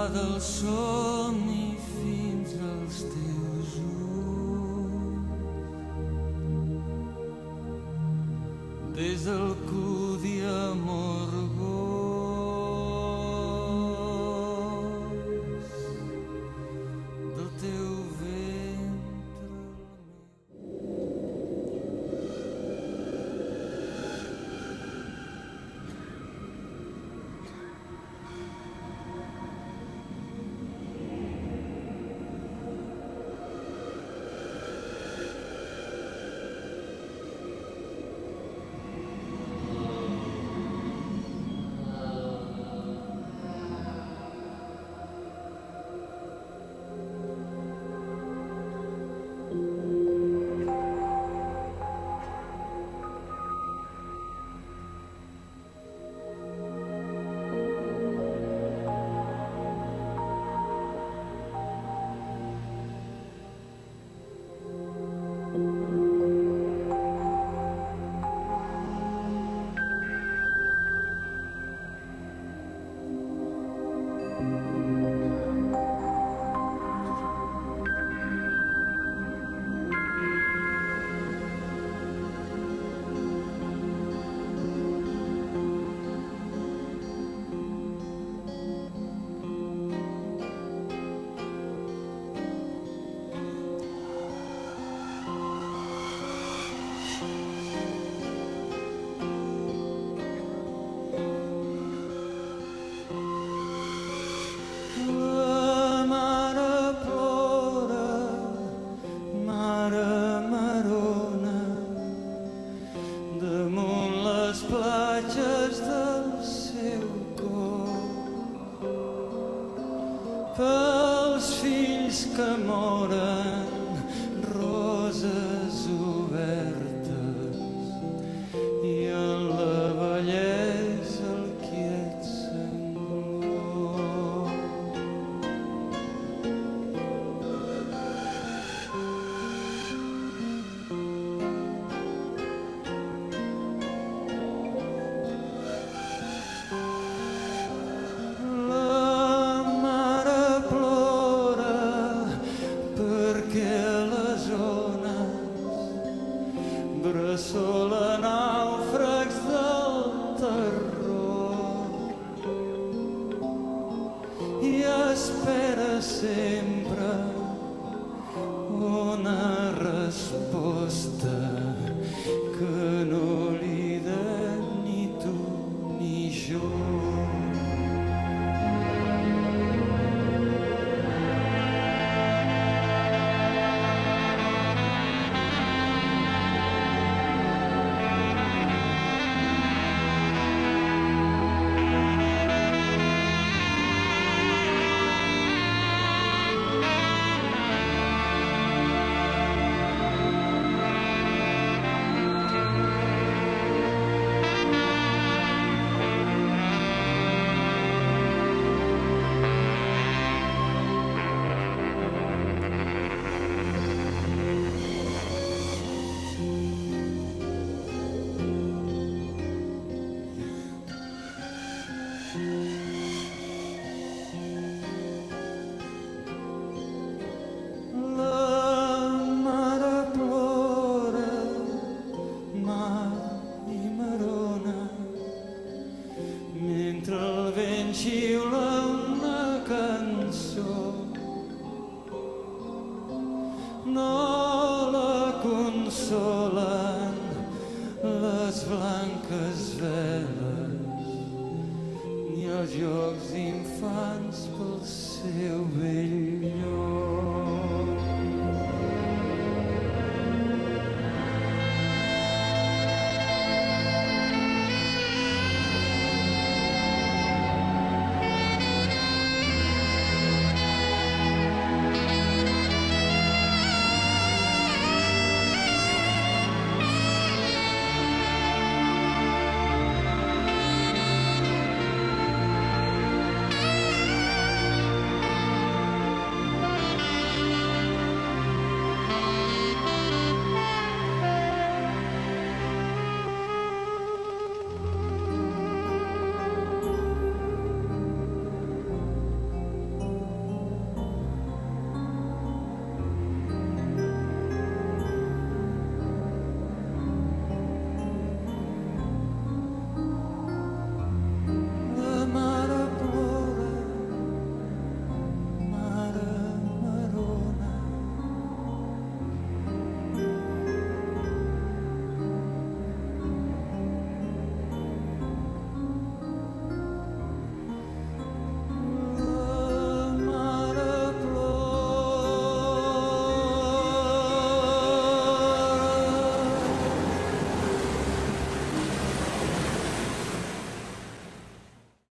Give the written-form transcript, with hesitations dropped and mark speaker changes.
Speaker 1: del somni fins als teus ulls. Des del cudi amor gos del teu ventre al meu. Pels fills que moren, roses obertes, i en la bellesa el quiet sanglor. Bressola nàufrags del terror i espera sempre una resposta que no li den ni tu ni jo. Mentre el vent xiula una cançó, no la consolen les blanques veles ni els jocs d'infants pel seu bell lloc.